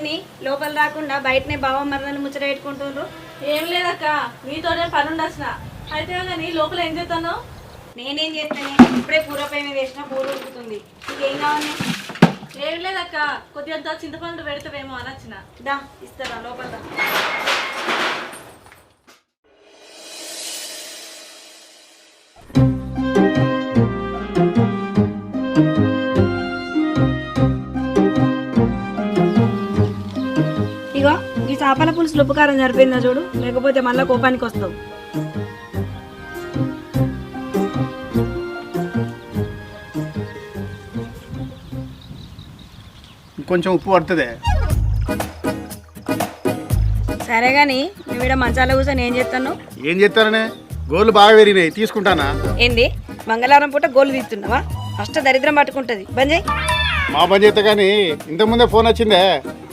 ఏంటిని లోపల రాకుండా బయటనే బావ మరణాన్ని ముచ్చట పెట్టుకుంటుండ్రు? ఏం లేదక్క, మీతోనే పని ఉండొచ్చిన. అయితే కానీ లోపల ఏం చేస్తాను? నేనేం చేస్తాను, ఇప్పుడే పూరపై మీద వేసిన పూర ఉడుకుతుంది. నీకేం కావాలి? ఏం లేదక్క, కొద్దిగా చింతపండు పెడతావేమో అని వచ్చిన. దా ఇస్తారా లోపల దా. ఇగో ఈ చేపల పులుసు ఉప్పుకారం సరిపోయిందా చూడు, లేకపోతే మళ్ళీ కోపానికి వస్తావు. కొంచెం ఉప్పు పడుతుంది. సరే గాని నువ్వు ఇక్కడ మంచాల కూర్చొని ఏం చేస్తాను? ఏం చేస్తారనే, గోళ్ళు బాగా పెరిగినాయి, తీసుకుంటానా? ఏంది మంగళవారం పూట గోలు తీస్తున్నావా? ఫస్ట్ దరిద్రం పట్టుకుంటది, బంద్ చేయి. మా పని చేస్తా కానీ ఇంతకుముందే ఫోన్ వచ్చిందే, మా